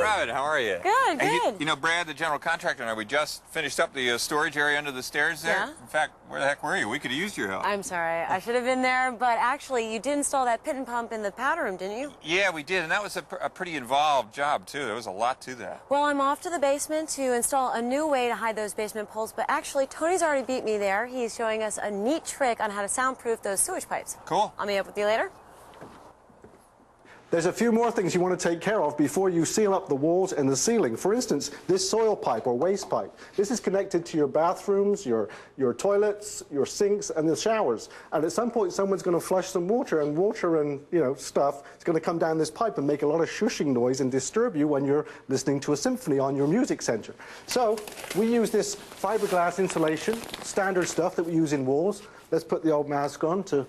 Robin, how are you? Good, Hey, good. you know, Brad, the general contractor, and I, we just finished up the storage area under the stairs there. Yeah. In fact, where the heck were you? We could have used your help. I'm sorry, I should have been there, but actually you did install that pit and pump in the powder room, didn't you? Yeah, we did, and that was a pretty involved job, too. There was a lot to that. Well, I'm off to the basement to install a new way to hide those basement poles, but actually Tony's already beat me there. He's showing us a neat trick on how to soundproof those sewage pipes. Cool. I'll meet up with you later. There's a few more things you want to take care of before you seal up the walls and the ceiling. For instance, this soil pipe or waste pipe. This is connected to your bathrooms, your toilets, your sinks, and the showers. And at some point, someone's going to flush some water and stuff is going to come down this pipe and make a lot of shushing noise and disturb you when you're listening to a symphony on your music center. So we use this fiberglass insulation, standard stuff that we use in walls. Let's put the old mask on to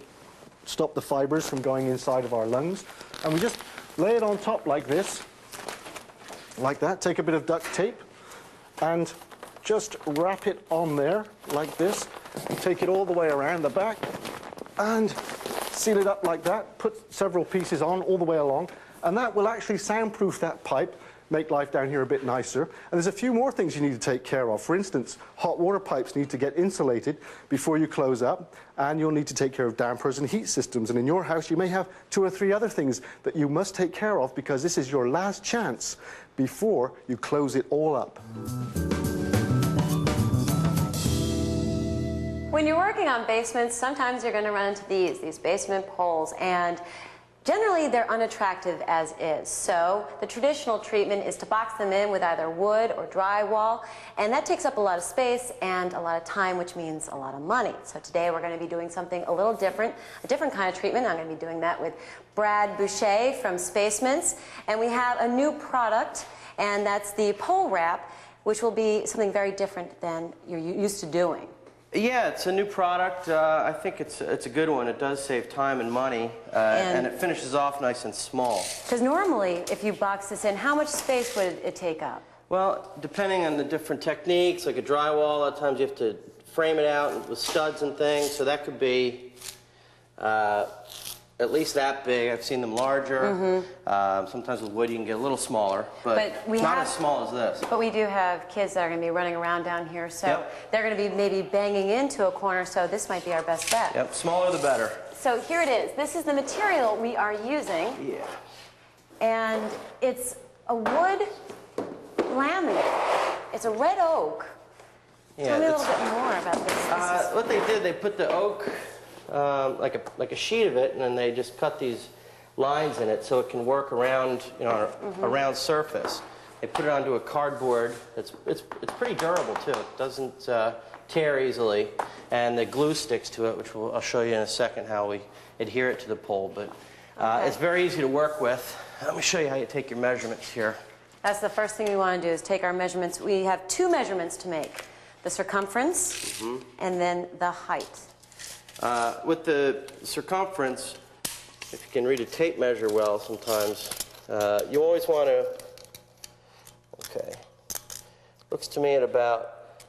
stop the fibers from going inside of our lungs. And we just lay it on top like this, like that. Take a bit of duct tape and just wrap it on there like this. Take it all the way around the back and seal it up like that. Put several pieces on all the way along, and that will actually soundproof that pipe, make life down here a bit nicer. And there's a few more things you need to take care of. For instance, hot water pipes need to get insulated before you close up, and you'll need to take care of dampers and heat systems. And in your house, you may have 2 or 3 other things that you must take care of because this is your last chance before you close it all up. When you're working on basements, sometimes you're going to run into these basement poles, and generally, they're unattractive as is. So the traditional treatment is to box them in with either wood or drywall, and that takes up a lot of space and a lot of time, which means a lot of money. So today we're going to be doing something a little different, a different kind of treatment. I'm going to be doing that with Brad Boucher from Spacemints, and we have a new product, and that's the pole wrap, which will be something very different than you're used to doing. Yeah, it's a new product. I think it's a good one. It does save time and money, and it finishes off nice and small. Because normally, if you box this in, how much space would it take up? Well, depending on the different techniques, like a drywall, a lot of times you have to frame it out with studs and things, so that could be at least that big. I've seen them larger. Sometimes with wood you can get a little smaller, but not as small as this. But we do have kids that are going to be running around down here, so they're going to be maybe banging into a corner, so this might be our best bet. Yep, smaller the better. So here it is. This is the material we are using. Yeah. And it's a wood laminate. It's a red oak. Yeah, Tell me a little bit more about this. What they did, they put the oak like a sheet of it, and then they just cut these lines in it so it can work around, a round surface. They put it onto a cardboard. It's pretty durable too. It doesn't tear easily, and the glue sticks to it, which I'll show you in a second how we adhere it to the pole. But it's very easy to work with. Let me show you how you take your measurements here. That's the first thing we want to do is take our measurements. We have 2 measurements to make: the circumference and then the height. With the circumference, if you can read a tape measure well sometimes, you always want to, looks to me at about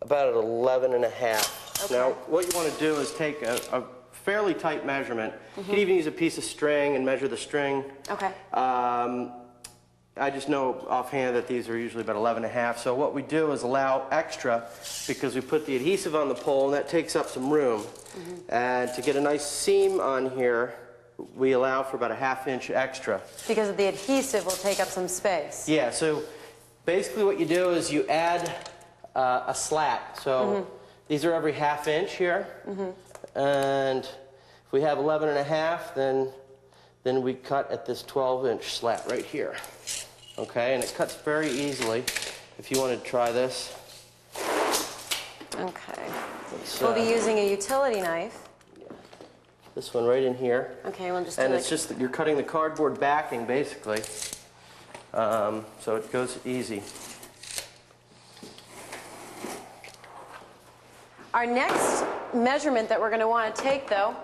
at 11 and a half. Okay. Now, what you want to do is take a fairly tight measurement. You can even use a piece of string and measure the string. Okay. I just know offhand that these are usually about 11 and a half. So what we do is allow extra because we put the adhesive on the pole, and that takes up some room. And to get a nice seam on here, we allow for about a ½ inch extra. Because the adhesive will take up some space. Yeah, so basically what you do is you add a slat. So these are every ½ inch here. And if we have 11 and a half, then we cut at this 12-inch slat right here. Okay, and it cuts very easily if you want to try this. Okay. We'll be using a utility knife. This one right in here. Okay, we'll just and it's just that you're cutting the cardboard backing, basically. So it goes easy. Our next measurement that we're going to want to take, though,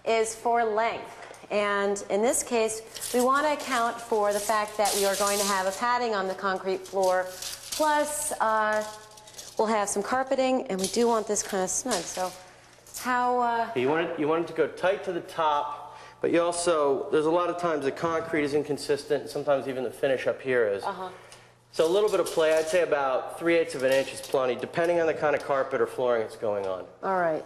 is for length. And in this case, we want to account for the fact that we are going to have a padding on the concrete floor, plus we'll have some carpeting, and we do want this kind of snug. So how... You want it to go tight to the top, But you also, there's a lot of times the concrete is inconsistent, sometimes even the finish up here is. So a little bit of play, I'd say about 3/8 of an inch is plenty, depending on the kind of carpet or flooring that's going on. All right.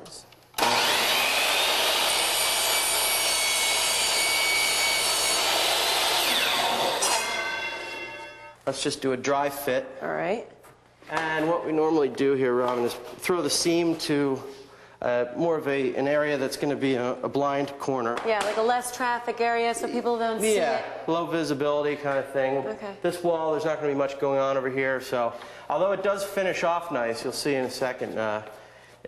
Let's just do a dry fit. All right. And what we normally do here, Robin, is throw the seam to more of an area that's going to be a blind corner. Yeah, like a less traffic area so people don't see it. Low visibility kind of thing. Okay. This wall, there's not going to be much going on over here, so although it does finish off nice, you'll see in a second,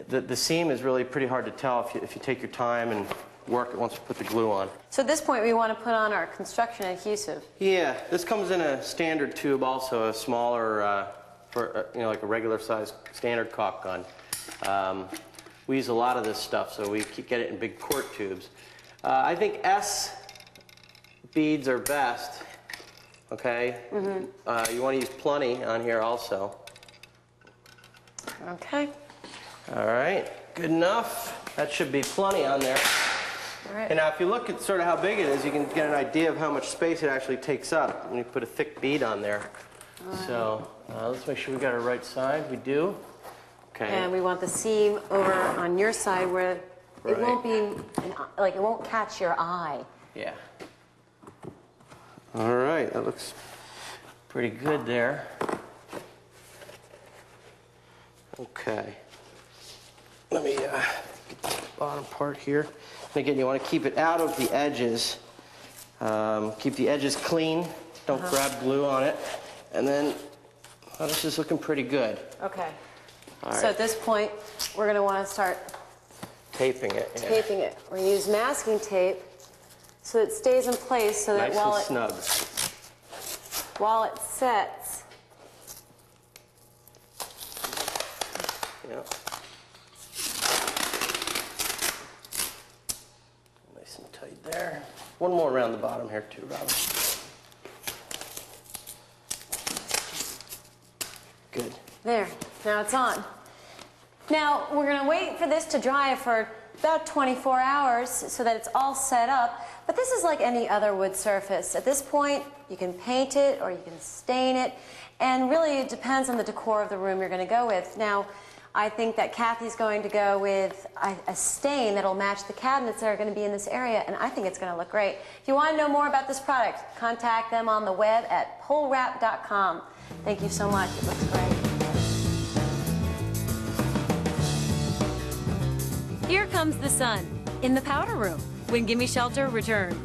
the seam is really pretty hard to tell if you take your time and work it once you put the glue on. So at this point we want to put on our construction adhesive. Yeah, this comes in a standard tube also, a smaller, like a regular size standard caulk gun. We use a lot of this stuff, so we get it in big quart tubes. I think S beads are best, okay? You want to use plenty on here also. Okay. All right, good enough. That should be plenty on there. All right. And now if you look at sort of how big it is, you can get an idea of how much space it actually takes up when you put a thick bead on there. So let's make sure we got our right side. We do. Okay. And we want the seam over on your side where it won't be, like it won't catch your eye. Yeah. All right, that looks pretty good there. Okay. Let me get the bottom part here. And again, you want to keep it out of the edges. Keep the edges clean. Don't grab glue on it. And then, this is looking pretty good. Okay. All right. So at this point, we're going to want to start Taping it. Yeah. taping it. We're going to use masking tape so it stays in place so that Nice while and snug. while it sets, Yeah. Nice and tight there. One more around the bottom here too, Robin. Good. there, now it's on. Now we're going to wait for this to dry for about 24 hours so that it's all set up. But this is like any other wood surface. At this point, you can paint it or you can stain it. And really, it depends on the decor of the room you're going to go with. Now, I think that Kathy's going to go with a stain that'll match the cabinets that are going to be in this area, and I think it's going to look great. If you want to know more about this product, contact them on the web at polewrap.com. Thank you so much. It looks great. Here comes the sun in the powder room when Gimme Shelter returns.